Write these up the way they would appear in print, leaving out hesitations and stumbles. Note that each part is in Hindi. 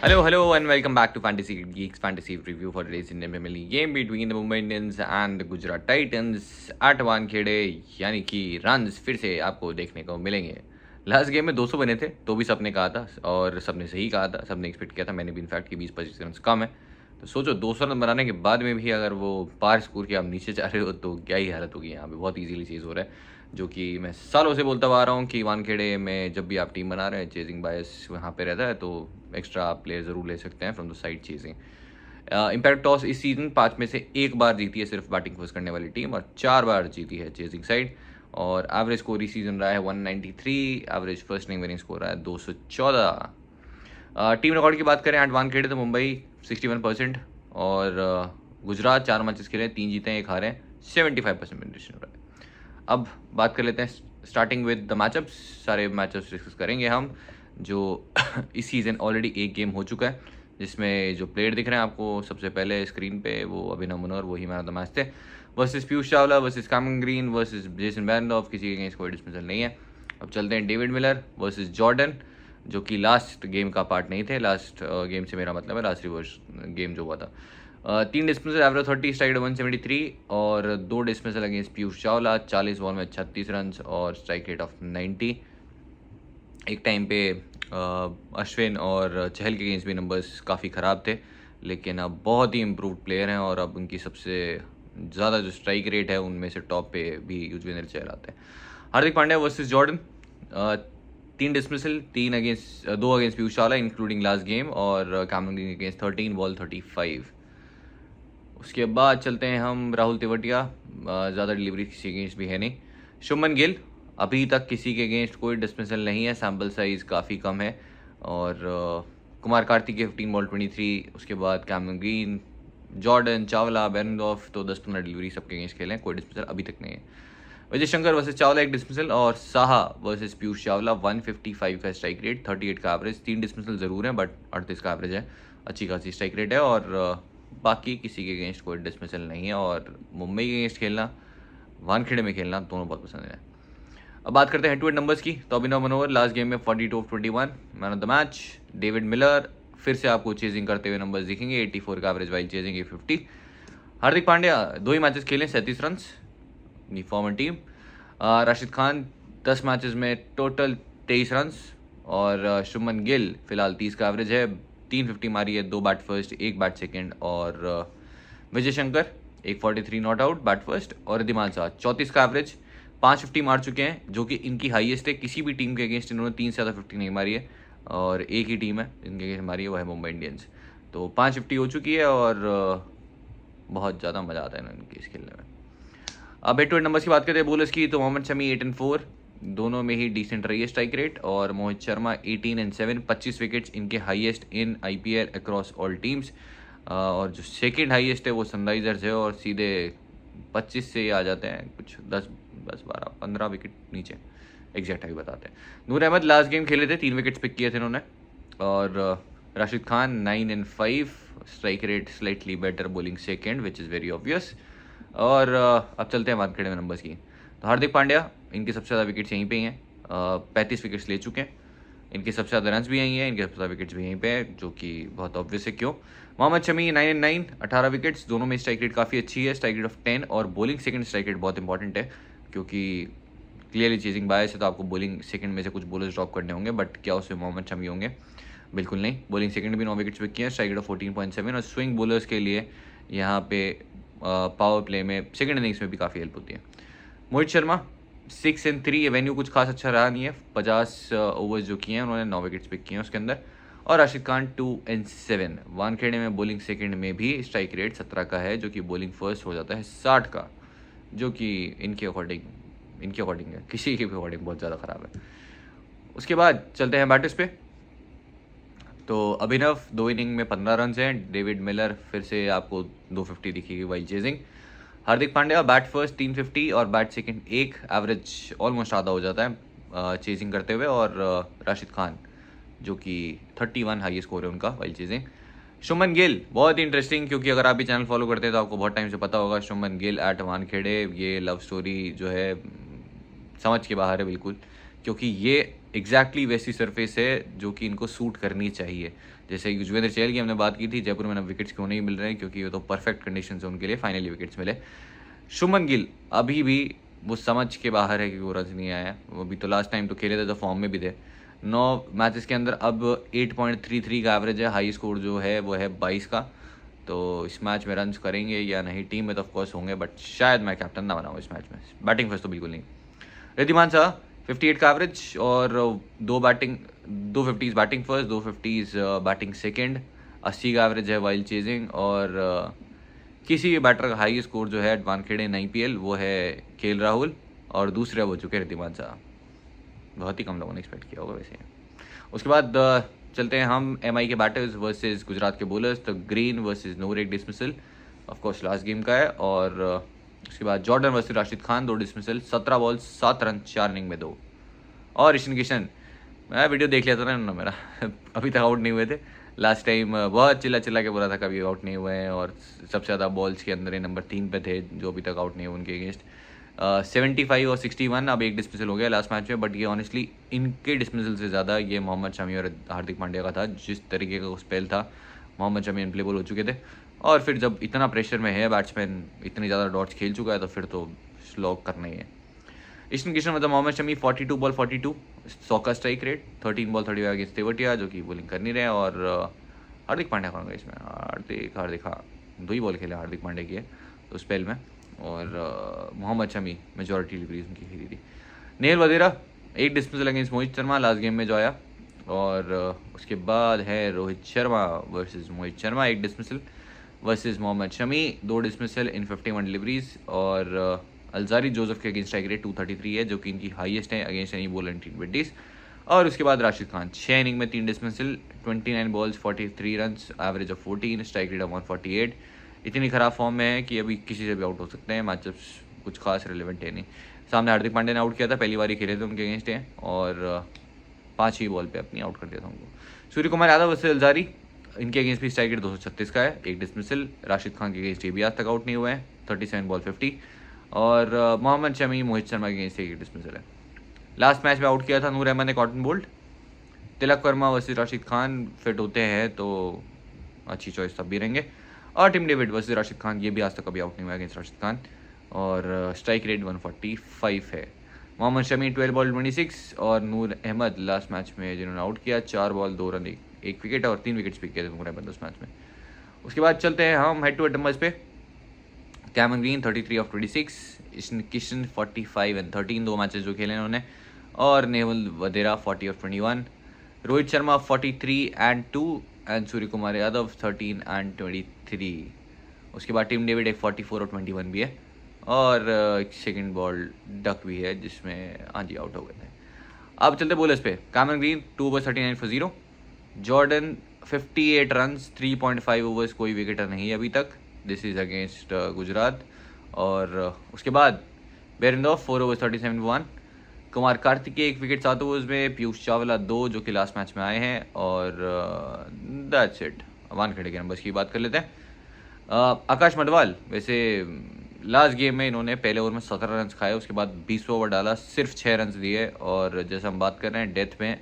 Hello, and welcome back to Fantasy Geeks Fantasy Review for today's Indian Premier League game between the Mumbai Indians and the Gujarat Titans at Wankhede यानी कि रन्स फिर से आपको देखने को मिलेंगे। लास्ट गेम में 200 बने थे तो भी सबने कहा था और सबने सही कहा था, सबने एक्सपेक्ट किया था, मैंने भी इनफैक्ट कि 20-25 रन कम है। तो सोचो 200 रन बनाने के बाद में भी अगर वो पार स्कोर के आप नीचे जा रहे हो तो क्या ही हालत होगी। यहाँ पे बहुत ईजीली चीज़ हो रहा है, जो कि मैं सालों से बोलता आ रहा हूँ कि वानखेड़े में जब भी आप टीम बना रहे हैं चेजिंग बायस वहाँ पे रहता है, तो एक्स्ट्रा आप प्लेयर ज़रूर ले सकते हैं from the side chasing. Impact toss इस सीज़न 5 में से 1 बार जीती है सिर्फ बैटिंग फर्स्ट करने वाली टीम, और 4 बार जीती है चेजिंग साइड। और एवरेज स्कोर इस सीज़न रहा है 193, average first inning winning score रहा है 214। टीम रिकॉर्ड की बात करें एट वानखेड़े तो मुंबई 61% और गुजरात 4 मैचेस खेले, 3 जीते हैं 1 हारे हैं, 75% पेनिट्रेशन हो रहा है। अब बात कर लेते हैं स्टार्टिंग विद द मैचअप्स। सारे मैचअप्स डिस्कस करेंगे हम जो इस सीज़न ऑलरेडी एक गेम हो चुका है, जिसमें जो प्लेयर दिख रहे हैं आपको सबसे पहले स्क्रीन पे वो अभिनव मनोहर, वही मैन ऑफ द मैच थे, versus Piyush Chawla versus Cameron Green versus Jason Behrendorff, किसी के अगेंस्ट कोई डिस्मिसल नहीं है। अब चलते हैं डेविड मिलर वर्सेस जॉर्डन, जो कि लास्ट गेम का पार्ट नहीं थे। लास्ट गेम से मेरा मतलब है लास्ट रिवर्स गेम जो हुआ था। 3 डिस्मिसल, एवरेज 30, स्ट्राइक 173 और 2 dismissal against Piyush Chawla, 40 ball में 36 रन और स्ट्राइक रेट ऑफ 90। एक टाइम पे अश्विन और चहल के अगेंस्ट भी नंबर्स काफ़ी ख़राब थे, लेकिन अब बहुत ही इम्प्रूव्ड प्लेयर हैं और अब उनकी सबसे ज़्यादा जो स्ट्राइक रेट है उनमें से टॉप पे भी युजवेंद्र चहल आते हैं। Hardik Pandya versus Jordan, 3 dismissal, 2 against Piyush Chawla including last game, और कैमरन ग्रीन अगेंस्ट 13 बॉल 35। उसके बाद चलते हैं हम राहुल तेवतिया, ज़्यादा डिलीवरी किसी अगेंस्ट भी है नहीं। शुभमन गिल, अभी तक किसी के अगेंस्ट कोई डिस्मिसल नहीं है, सैम्पल साइज़ काफ़ी कम है। और कुमार कार्तिक के 15 बॉल 23। उसके बाद कैमरन ग्रीन, जॉर्डन, चावला, बेरेंडॉर्फ, तो 10-15 डिलीवरी सबके अगेंस्ट खेले हैं, कोई डिस्मिसल अभी तक नहीं है। विजय शंकर वर्सेस चावला 1 डिस्मिसल, और साहा वर्सेस पीयूष चावला 155 का स्ट्राइक रेट, 38 का एवरेज, 3 डिस्मिसल ज़रूर है बट 38 का एवरेज है, अच्छी खासी स्ट्राइक रेट है। और बाकी किसी के अगेंस्ट कोई डिस्मिसल नहीं है, और मुंबई के अगेंस्ट खेलना, वानखेड़े में खेलना, दोनों बहुत पसंद है। अब बात करते हैं हेड टू हेड नंबर्स की, तो अभिनव मनोहर लास्ट गेम में 42 of 21, man of the match. David Miller फिर से आपको चेजिंग करते हुए नंबर्स दिखेंगे, 84 का average while chasing 850। Hardik Pandya 2 ही मैचेस खेले, 37 रन, अपनी farmer team. Rashid Khan 10 matches में टोटल 23 रन, और शुभमन गिल फिलहाल 30 का एवरेज है, 350 मारी है, 2 बैट फर्स्ट 1 बैट सेकंड। और Vijay Shankar 143 not out bat first, और रिद्धिमान शाह 34 का एवरेज, 550 मार चुके हैं, जो कि इनकी हाईएस्ट है। किसी भी टीम के अगेंस्ट इन्होंने 3 से ज़्यादा 50 नहीं मारी है, और एक ही टीम है इनके अगेंस्ट मारी है, वो है मुंबई इंडियंस। तो 550 हो चुकी है, और बहुत ज़्यादा मज़ा आता है इनके इस खेलने में। अब हेड टू हेड नंबर्स की बात करते हैं बॉलर्स की, तो मोहम्मद शमी 8 and 4, दोनों में ही डिसेंट रही है स्ट्राइक रेट। और मोहित शर्मा 18 and 7, 25 विकेट्स, इनके highest in IPL across all teams. और जो सेकंड हाईएस्ट है वो सनराइजर्स है, और सीधे 25 से आ जाते हैं, कुछ 10 12-15 विकेट नीचे, एग्जैक्ट अभी बताते हैं। नूर अहमद लास्ट गेम खेले थे, 3 विकेट्स पिक किए थे इन्होंने। और Rashid Khan 9 and 5, strike rate slightly better, bowling second which is very obvious. और अब चलते हैं वानखेड़े में नंबर्स की, तो हार्दिक पांड्या इनके सबसे ज़्यादा विकेट्स यहीं पे ही हैं, 35 विकेट्स ले चुके हैं, इनके सबसे ज़्यादा रन्स भी यहीं हैं, इनके सबसे ज़्यादा विकेट्स भी यहीं पे हैं, जो कि बहुत ऑब्वियस है क्यों। मोहम्मद शमी 9 and 9, 18 विकेट्स, दोनों में स्ट्राइक रेट काफ़ी अच्छी है, स्ट्राइक रेट ऑफ 10, और बॉलिंग सेकंड स्ट्राइक रेट बहुत इंपॉर्टेंट है, क्योंकि क्लियरली चेजिंग बायस है तो आपको बॉलिंग सेकंड में से कुछ बॉलर्स ड्रॉप करने होंगे, बट क्या उसमें मोहम्मद शमी होंगे? बिल्कुल नहीं। बॉलिंग सेकंड भी 9 विकेट्स पिक किए हैं, स्ट्राइक रेट ऑफ 14.7, और स्विंग बॉलर्स के लिए यहाँ पे पावर प्ले में सेकंड इनिंग्स में भी काफ़ी हेल्प होती है। मोहित शर्मा 6 and 3, एवेन्यू कुछ खास अच्छा रहा नहीं है, 50 ओवर्स जो किए हैं उन्होंने 9 विकेट्स पिक किए हैं उसके अंदर। और राशिद खान 2 and 7, वानखेड़े में बॉलिंग सेकंड में भी स्ट्राइक रेट 17 का है, जो कि बॉलिंग फर्स्ट हो जाता है 60 का, जो कि इनके अकॉर्डिंग है, किसी के भी अकॉर्डिंग बहुत ज़्यादा ख़राब है। उसके बाद चलते हैं बैटर्स पे, तो अभिनव 2 इनिंग में 15 रन हैं, डेविड मिलर फिर से आपको 250 दिखेगी while chasing. Hardik Pandya bat first 350 और बैट सेकंड 1, एवरेज ऑलमोस्ट आधा हो जाता है चेजिंग करते हुए। और राशिद खान जो कि 31 हाई स्कोर है उनका वाइल चेजिंग। शुभमन गिल बहुत ही इंटरेस्टिंग, क्योंकि अगर आप भी चैनल फॉलो करते हैं तो आपको बहुत टाइम से पता होगा शुभमन गिल एट वानखेड़े, ये लव स्टोरी जो है समझ के बाहर है बिल्कुल, क्योंकि ये एग्जैक्टली वैसी सरफेस है जो कि इनको सूट करनी चाहिए। जैसे युजवेंद्र चहल की हमने बात की थी, जयपुर में विकेट्स क्यों नहीं मिल रहे हैं, क्योंकि ये तो परफेक्ट कंडीशन है उनके लिए, फाइनली विकेट्स मिले। शुभमन गिल अभी भी वो समझ के बाहर है कि वो रन नहीं आया। वो अभी तो लास्ट टाइम तो खेले थे तो फॉर्म में भी थे। 9 मैचेस के अंदर अब 8.33 का एवरेज है, हाई स्कोर जो है वो है 22 का। तो इस मैच में रन्स करेंगे या नहीं, टीम में तो ऑफकोर्स होंगे, बट शायद मैं कैप्टन ना बनाऊँ इस मैच में। बैटिंग फर्स्ट तो बिल्कुल नहीं। रिद्धिमान शाह 58 का एवरेज और दो 50s batting first, 2 50s batting second, 80 का एवरेज है वाइल्ड चेजिंग। और किसी भी बैटर का हाई स्कोर जो है वानखेड़े इन IPL वो है KL राहुल, और दूसरे हो चुके रिद्धिमान शाह। बहुत ही कम लोगों ने एक्सपेक्ट किया होगा वैसे। उसके बाद चलते हैं हम MI के बैटर्स वर्सेस गुजरात के बॉलर्स। तो ग्रीन वर्सेस नूर, एक डिसमिसल, ऑफकोर्स लास्ट गेम का है। और उसके बाद Jordan versus Rashid Khan, 2 dismissal, 17 ball 7 run 4 inning में 2। और ईशान किशन, मैं वीडियो देख लिया था ना मेरा अभी तक आउट नहीं हुए थे। लास्ट टाइम बहुत चिल्ला के बोला था कभी आउट नहीं हुए हैं, और सबसे ज़्यादा बॉल्स के अंदर ये नंबर 3 पे थे जो अभी तक आउट नहीं हुए उनके अगेंस्ट। 75 और 61, अब एक डिसमिसल हो गया लास्ट मैच में। बट ये ऑनेस्टली इनके डिसमिसल से ज़्यादा ये मोहम्मद शमी और हार्दिक पांड्या का था। जिस तरीके का स्पेल था, मोहम्मद शमी अनप्लेबल हो चुके थे, और फिर जब इतना प्रेशर में है बैट्समैन, इतनी ज़्यादा डॉट्स खेल चुका है, तो फिर तो स्लॉग करना ही है। ईशान किशन मतलब मोहम्मद शमी 42 बॉल 42, 100 का strike rate, 13 ball 35 against Tewatia जो कि बॉलिंग कर नहीं रहे। और हार्दिक पांड्या कौन गए इसमें, हार्दिक हाँ 2 ही बॉल खेले हार्दिक पांड्या की है तो स्पेल में। और मोहम्मद शमी मेजॉरिटी डिलीवरीज उनकी खेली थी। Nehal Wadhera 1 dismissal against Mohit Sharma last game में जो आया। और उसके बाद है Rohit Sharma versus Mohit Sharma, 1 dismissal versus Mohammed Shami, 2 dismissal in 51 deliveries. और अलजारी जोसेफ के अगेंस्ट स्ट्राइक रेट 233 है जो कि इनकी हाईएस्ट है अगेंस्ट एनी बॉलर इन T20s। और उसके बाद राशिद खान 6 इनिंग में 3 dismissal, 29 balls 43 run, average of 14, strike rate of 148। इतनी ख़राब फॉर्म में है कि अभी किसी से भी आउट हो सकते हैं, मैचअप्स कुछ खास रिलेवेंट है नहीं। सामने हार्दिक पांड्या ने आउट किया था, पहली बार ही खेले थे उनके अगेंस्ट हैं, और 5 ही बॉल पे अपनी आउट कर दिया था उनको। सूर्य कुमार यादव वैसे अलजारी, इनके अगेंस्ट भी स्ट्राइक रेट 236 का है, 1 डिसमिसल। राशिद खान के अगेंस्ट ये भी आज तक आउट नहीं हुए हैं, 37 बॉल 50। और मोहम्मद शमी मोहित शर्मा के अगेंस्ट 1 डिसमिसल है। लास्ट मैच में आउट किया था नूर अहमद ने caught and bowled. Tilak Varma versus Rashid Khan fit होते हैं तो अच्छी चॉइस तब भी रहेंगे। और Tim David versus Rashid Khan, ये भी आज तक कभी आउट नहीं हुआ अगेंस्ट राशिद खान, और स्ट्राइक रेट 145 है। मोहम्मद शमी 12 बॉल 26, और नूर अहमद लास्ट मैच में जिन्होंने आउट किया 4 बॉल 2 रन 1 विकेट, और 3 विकेट्स पिक किए थे नूर अहमद उस मैच में। उसके बाद चलते हैं हम हेड टू हेड नंबर्स पे। Cameron Green 33 of 26, Ishan Kishan 45 and 13, 2 matches जो खेले उन्होंने। और Nehal Wadhera 40 of 21, Rohit Sharma 43 and 2, and Suryakumar Yadav 13 and 23। उसके बाद टीम डेविड एक 44 और 21 भी है, और एक सेकंड बॉल डक भी है जिसमें हाँ जी आउट हो गए थे। अब चलते बोलर्स पे। Cameron green 2 over 39 for 0, Jordan 58 run 3.5 overs, कोई विकेटर नहीं है अभी तक, दिस इज़ अगेंस्ट गुजरात। और उसके बाद बेरेंडॉफ 4 over 37 1, Kumar Kartikeya 1 wicket 7 overs में, पीयूष चावला 2 जो कि लास्ट मैच में आए हैं, और दैट्स इट। वानखेड़े के नंबर्स की बात कर लेते हैं। आकाश मडवाल वैसे लास्ट गेम में इन्होंने पहले ओवर में 17 रन खाए, उसके बाद 20 ओवर डाला, सिर्फ 6 रन दिए। और जैसे हम बात कर रहे हैं डेथ में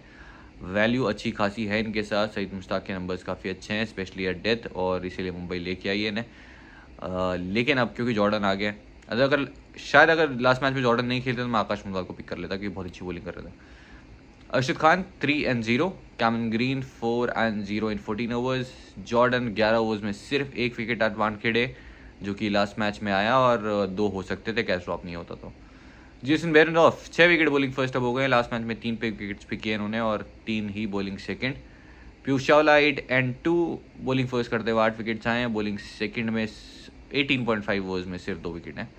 वैल्यू अच्छी खासी है इनके साथ, सईद मुश्ताक के नंबर्स काफ़ी अच्छे हैं स्पेशली एट डेथ, और इसीलिए मुंबई लेके आई है इन्हें। लेकिन अब क्योंकि जॉर्डन आ गया, अगर लास्ट मैच में जॉर्डन नहीं खेलते तो मैं आकाश मडवाल को पिक कर लेता क्योंकि बहुत अच्छी बॉलिंग कर रहा था। Arshad Khan 3 and 0, Cameron green 4 and 0 in 14 overs, Jordan 11 overs में सिर्फ 1 विकेट एट वानखेड़े जो कि लास्ट मैच में आया, और 2 हो सकते थे कैच ड्रॉप नहीं होता तो। जेसन बेरेंडॉफ 6 विकेट बॉलिंग फर्स्ट अब हो गए, लास्ट मैच में 3 विकेट्स पिक किए इन्होंने, और 3 ही bowling second. Piyush Chawla 8 and 2, bowling first करते हुए 8 विकेट्स आए हैं, बॉलिंग सेकंड में 18.5 ओवर्स में सिर्फ 2 विकेट हैं।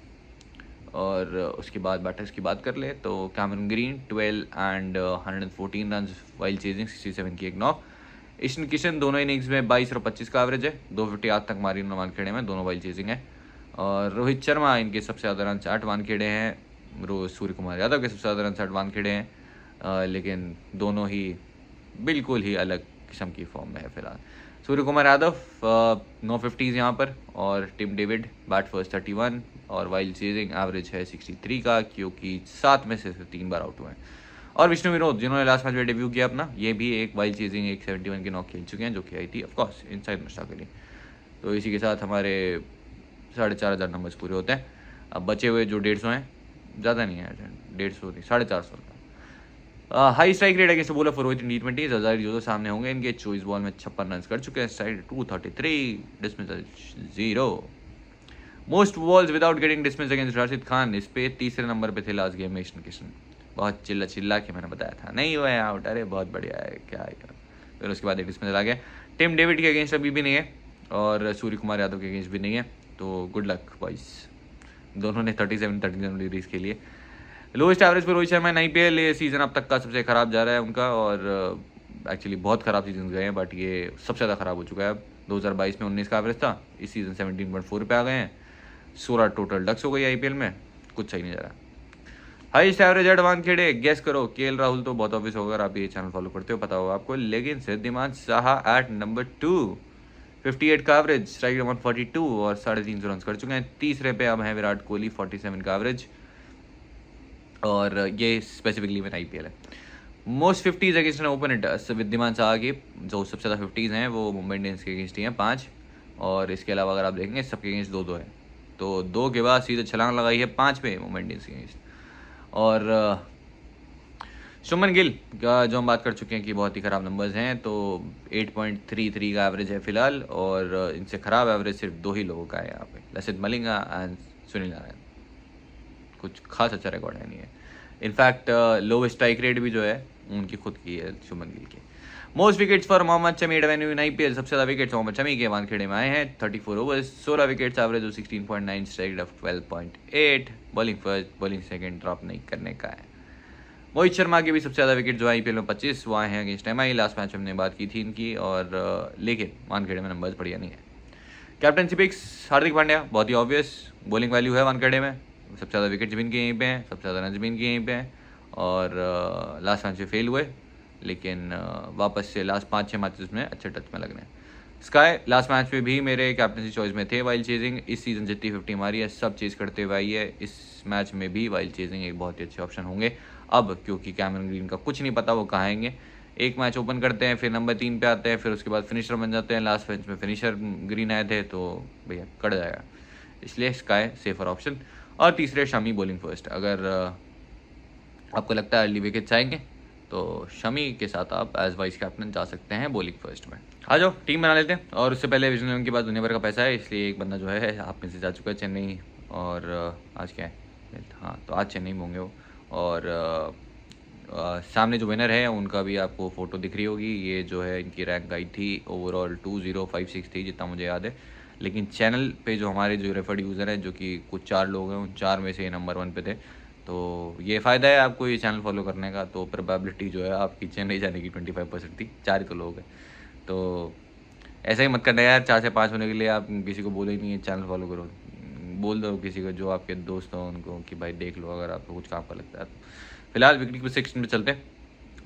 और उसके बाद बैटर्स की बात कर ले तो Cameron green 12 and 114 run while chasing 67 की एक नॉक। ईशान किशन दोनों इनिंग्स में 22 और 25 का एवरेज है, 250 आज तक मारी उन्होंने वानखेड़े में, दोनों वाइल चेजिंग है। और रोहित शर्मा इनके सबसे ज़्यादा रन 8 वानखेड़े हैं, सूर्य कुमार यादव के सबसे ज़्यादा रन 8 वानखेड़े हैं, लेकिन दोनों ही बिल्कुल ही अलग किस्म की फॉर्म में है फिलहाल। सूर्य कुमार यादव 950 यहाँ पर, और टिम डेविड बैट फर्स्ट 31, और वाइल चेजिंग एवरेज है 63 का, क्योंकि 7 में से 3 बार आउट हुए हैं। और विष्णु विनोद जिन्होंने लास्ट मैच में डेब्यू किया अपना, ये भी एक वाइल्ड चेजिंग एक 71 की नॉक खेल चुके हैं, जो कि आई थी ऑफकोर्स इनसाइड मस्टा के लिए। तो इसी के साथ हमारे 4,500 नंबर्स पूरे होते हैं। अब बचे हुए जो 150 हैं, ज़्यादा नहीं है, 150 नहीं, 450 का high strike rate against bowler for T20 हज़ार जो सामने होंगे। इनके 24 बॉल में 56 रन कर चुके हैं, strike 233, dismissal 0। Most balls without getting dismiss against Rashid Khan, इस पे तीसरे नंबर पे थे लास्ट गेम में ईशान किशन। बहुत चिल्ला के मैंने बताया था नहीं हुआ है आउट, अरे बहुत बढ़िया है क्या है। फिर उसके बाद एक डिसमिसल आ गया। टिम डेविड के अगेंस्ट अभी भी नहीं है और सूर्य कुमार यादव के अगेंस्ट भी नहीं है, तो गुड लक बॉयज। दोनों ने 37 डिग्रीज के लिए। लोएस्ट एवरेज पर रोहित शर्मा इन IPL ये सीज़न अब तक का सबसे ख़राब जा रहा है उनका, और एक्चुअली बहुत ख़राब सीजन गए हैं, बट ये सबसे ज़्यादा ख़राब हो चुका है। अब 2022 में 19 का एवरेज था, इस सीज़न 17.4 पे आ गए हैं। 16 टोटल डक्स हो गई IPL में, कुछ सही नहीं जा रहा। Highest average at Wankhede, guess करो। KL राहुल तो बहुत ऑब्वियस होगा, आप ये चैनल फॉलो करते हो पता होगा आपको, लेकिन सिद्धिमान साहा एट नंबर 2, 58 का एवरेज, स्ट्राइक रेट 142 और 350 रन कर चुके हैं। तीसरे पे अब हैं विराट कोहली 47 का एवरेज, और ये स्पेसिफिकली में IPL है। Most 50s against an opponent, विद्यमान साहा के जो सबसे ज़्यादा 50s हैं वो मुंबई इंडियंस के अगेंस्ट ही हैं 5, और इसके अलावा अगर आप देखेंगे सबके अगेंस्ट 2-2 हैं, तो 2 के बाद सीधे छलांग लगाई है 5 पे मुंबई इंडियंस के अगेंस्ट। और शुभमन गिल का जो हम बात कर चुके हैं कि बहुत ही ख़राब नंबर्स हैं, तो 8.33 का एवरेज है फिलहाल, और इनसे ख़राब एवरेज सिर्फ 2 ही लोगों का है यहाँ पे, लसित मलिंगा एंड सुनील नारायण। कुछ खास अच्छा रिकॉर्ड है नहीं है। इनफैक्ट लोवेस्ट स्ट्राइक रेट भी जो है उनकी खुद की है शुभमन गिल की। Most wickets for Mohammed Shami at venue in IPL, सबसे ज़्यादा विकेट्स मोहम्मद शमी के वानखेड़े में आए हैं 34 overs, 16 wickets, average 16.9, strike off 12.8, bowling first bowling second, drop नहीं करने का है। मोहित शर्मा के भी सबसे ज़्यादा विकेट जो IPL में 25 वो आए हैं अगेंस्ट MI, लास्ट मैच हमने बात की थी इनकी, और लेकिन वानखेड़े में नंबर्स बढ़िया नहीं है। कैप्टनसी पिक्स, हार्दिक पांड्या बहुत ही ऑब्वियस, बॉलिंग वैल्यू है वानखेड़े में, सबसे ज़्यादा विकेट जमीन के यहीं पे हैं, सबसे ज़्यादा रन जमीन के यहीं पे हैं, और लास्ट मैच में फेल हुए, लेकिन वापस से लास्ट 5-6 मैचेस में अच्छे टच में लग रहे हैं। स्काई लास्ट मैच में भी मेरे कैप्टनसी चॉइस में थे वाइल्ड चेजिंग, इस सीज़न जितनी 50 मारी है सब चेज करते हुए आई है, इस मैच में भी वाइल्ड चेजिंग एक बहुत ही अच्छे ऑप्शन होंगे अब, क्योंकि कैमरन ग्रीन का कुछ नहीं पता वो कहाँ आएंगे। एक मैच ओपन करते हैं, फिर नंबर 3 पे आते हैं, फिर उसके बाद फिनिशर बन जाते हैं। लास्ट मैच में फिनिशर ग्रीन आए थे, तो भैया कट जाएगा, इसलिए स्काई सेफर ऑप्शन। और तीसरे शमी बॉलिंग फर्स्ट, अगर आपको लगता है अर्ली विकेट्स आएंगे तो शमी के साथ आप एज वाइस कैप्टन जा सकते हैं बॉलिंग फर्स्ट में। आ जाओ टीम बना लेते हैं, और उससे पहले विजन 11 के बाद दुनिया भर का पैसा है, इसलिए एक बंदा जो है आप में से जा चुका है चेन्नई, और आज क्या है, हाँ तो आज चेन्नई में होंगे वो, और सामने जो विनर है उनका भी आपको फ़ोटो दिख रही होगी। ये जो है इनकी रैंक आई थी ओवरऑल 2056 थी जितना मुझे याद है, लेकिन चैनल पे जो हमारे जो रेफर्ड यूज़र हैं जो कि कुछ 4 लोग हैं, उन 4 में से नंबर 1 पे थे। तो ये फ़ायदा है आपको ये चैनल फॉलो करने का, तो प्रोबेबिलिटी जो है आपकी चेन्नई जाने की 25% थी, 4 ही तो लोग हैं। तो ऐसा ही मत करना यार, 4 से 5 होने के लिए आप किसी को बोले ही नहीं है चैनल फॉलो करो, बोल दो किसी को जो आपके दोस्त हों उनको कि भाई देख लो अगर आपको कुछ काम का लगता है तो। फिलहाल विकेट कीपर सेक्शन में चलते हैं,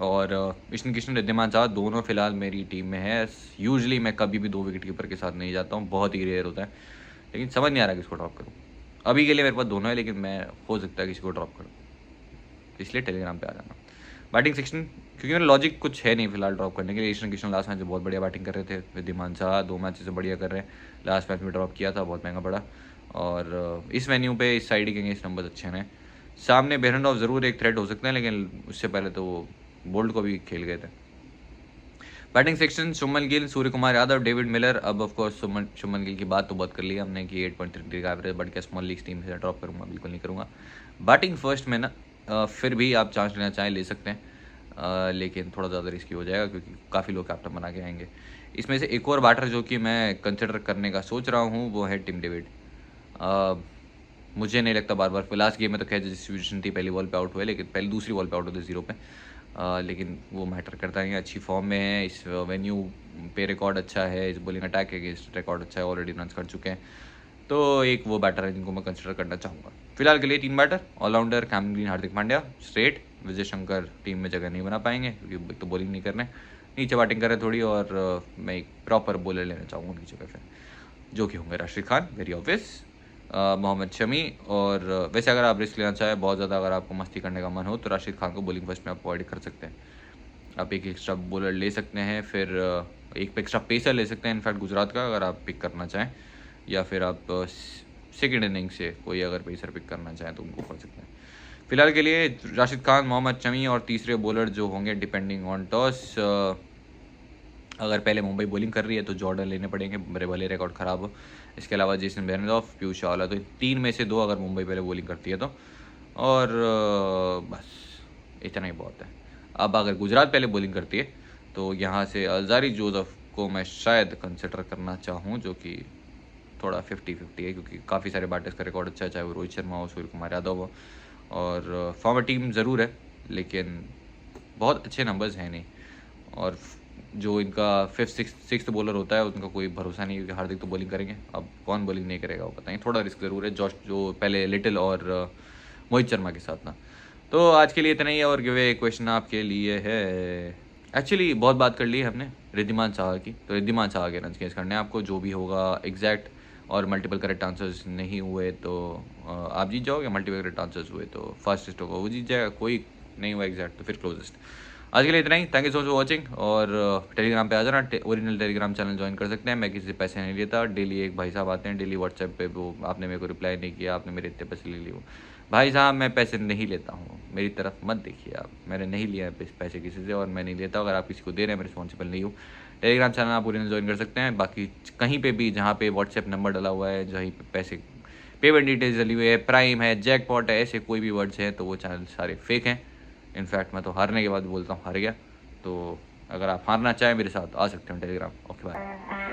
और ईशान किशन रिद्धिमान साहा दोनों फिलहाल मेरी टीम में है। यूजुअली मैं कभी भी 2 विकेट कीपर के साथ नहीं जाता हूँ, बहुत ही रेयर होता है, लेकिन समझ नहीं आ रहा किसको ड्रॉप करूँ। अभी के लिए मेरे पास दोनों है, लेकिन मैं हो सकता है किसी को ड्रॉप करूँ, इसलिए टेलीग्राम पे आ जाना। बैटिंग सेक्शन, क्योंकि मेरा लॉजिक कुछ है नहीं फिलहाल ड्रॉप करने के लिए। ईशान किशन लास्ट मैच में बहुत बढ़िया बैटिंग कर रहे थे, रिद्धिमान साहा 2 मैचेस से बढ़िया कर रहे हैं। लास्ट मैच में ड्रॉप किया था, बहुत महंगा पड़ा, और इस वेन्यू पे इस साइड के अगेंस्ट नंबर अच्छे हैं। सामने बेरनडॉफ ज़रूर एक थ्रेट हो सकते हैं, लेकिन उससे पहले तो वो बोल्ट को भी खेल गए थे। Batting section, Shubman Gill, Surya Kumar Yadav, David Miller. अब ऑफकोर्स शुभमन गिल की बात तो बहुत कर ली हमने कि 8.33 का एवरेज, बट क्या स्मॉल लीग टीम से ड्रॉप करूँगा, बिल्कुल नहीं करूँगा। बैटिंग फर्स्ट में ना फिर भी आप चांस लेना चाहें ले सकते हैं, लेकिन थोड़ा ज़्यादा रिस्की हो जाएगा क्योंकि काफ़ी लोग कैप्टन बना के आएंगे। इसमें से एक और बैटर जो कि मैं कंसिडर करने का सोच रहा हूँ वो है टिम डेविड। मुझे नहीं लगता बार बार, लास्ट गेम में तो खैर डिस्ट्रीब्यूशन थी, पहली बॉल पे आउट हुए, लेकिन पहली दूसरी बॉल पे आउट होते 0 पे, लेकिन वो मैटर करता है। अच्छी फॉर्म में है, इस वेन्यू पे रिकॉर्ड अच्छा है, इस बॉलिंग अटैक के अगेंस्ट रिकॉर्ड अच्छा है, ऑलरेडी रन कर चुके हैं, तो एक वो बैटर है जिनको मैं कंसिडर करना चाहूँगा। फिलहाल के लिए 3 batter, allrounder Cameron green, Hardik Pandya, straight Vijay Shankar team में जगह नहीं बना पाएंगे क्योंकि तो बॉलिंग नहीं कर रहे, नीचे बैटिंग कर रहे थोड़ी, और मैं एक प्रॉपर बॉलर लेना चाहूँगा उनकी जगह पे, जो कि होंगे राशिद खान, वेरी ऑब्वियस, मोहम्मद शमी। और वैसे अगर आप रिस्क लेना चाहें बहुत ज़्यादा, अगर आपको मस्ती करने का मन हो तो राशिद खान को बॉलिंग फर्स्ट में आप अवॉइड कर सकते हैं। आप एक एक्स्ट्रा बॉलर ले सकते हैं, फिर एक एक्स्ट्रा पेसर ले सकते हैं इनफैक्ट गुजरात का, अगर आप पिक करना चाहें, या फिर आप सेकेंड इनिंग से कोई अगर पेसर पिक करना चाहें तो उनको कर सकते हैं। फिलहाल के लिए राशिद खान, मोहम्मद शमी और तीसरे बॉलर जो होंगे डिपेंडिंग ऑन टॉस। अगर पहले मुंबई बॉलिंग कर रही है तो जॉर्डन लेने पड़ेंगे, मेरे भले रिकॉर्ड ख़राब हो। इसके अलावा जेसन बेरेंडॉर्फ, पीयूष चावला, तो इन तीन में से दो अगर मुंबई पहले बॉलिंग करती है तो। और बस इतना ही बहुत है। अब अगर गुजरात पहले बॉलिंग करती है तो यहाँ से अल्जारी जोसेफ को मैं शायद कंसिडर करना चाहूँ, जो कि थोड़ा 50-50 है, क्योंकि काफ़ी सारे बैटर्स का रिकॉर्ड अच्छा है, चाहे वो रोहित शर्मा हो, सूर्य कुमार यादव हो। और फॉर्मर टीम ज़रूर है लेकिन बहुत अच्छे नंबर्स हैं नहीं। और जो इनका फिफ्थ सिक्स्थ बॉलर होता है उनका कोई भरोसा नहीं, क्योंकि हार्दिक तो बॉलिंग करेंगे, अब कौन बॉलिंग नहीं करेगा वो पता नहीं। थोड़ा रिस्क ज़रूर है जॉश जो पहले लिटिल और मोहित शर्मा के साथ ना। तो आज के लिए इतना ही है, और गिवे क्वेश्चन आपके लिए है। एक्चुअली बहुत बात कर ली है हमने रिद्धिमान शाह की, तो रिद्धिमान शाह के रन चेंज करने हैं आपको, जो भी होगा एग्जैक्ट और मल्टीपल करेक्ट आंसर्स नहीं हुए तो आप जीत जाओगे, मल्टीपल करेक्ट आंसर्स हुए तो फर्स्ट होगा वो जीत जाएगा, कोई नहीं हुआ एग्जैक्ट तो फिर क्लोजेस्ट। आज के लिए इतना ही, thank you so much for watching. और टेलीग्राम पे आ जाना, ओरिजिनल टेलीग्राम चैनल ज्वाइन कर सकते हैं, मैं किसी से पैसे नहीं लेता। डेली एक भाई साहब आते हैं, डेली व्हाट्सएप पे, वो आपने मेरे को रिप्लाई नहीं किया, आपने मेरे इतने पैसे ले लिए। भाई साहब मैं पैसे नहीं लेता हूँ, मेरी तरफ मत देखिए आप, मैंने नहीं लिया है पैसे किसी से और मैं नहीं लेता। अगर आप किसी को दे रहे हैं मैं रिस्पॉन्सिबल नहीं हूँ। टेलीग्राम चैनल आप ओरिजिनल ज्वाइन कर सकते हैं। बाकी कहीं पे भी जहाँ पे व्हाट्सएप नंबर डला हुआ है, जहीं पे पैसे पेमेंट डिटेल्स डली हुई है, प्राइम है, जैकपॉट है, ऐसे कोई भी वर्ड्स हैं तो वो चैनल सारे फेक हैं। इनफैक्ट मैं तो हारने के बाद बोलता हूँ हार गया। तो अगर आप हारना चाहें मेरे साथ आ सकते हैं टेलीग्राम। Okay bye.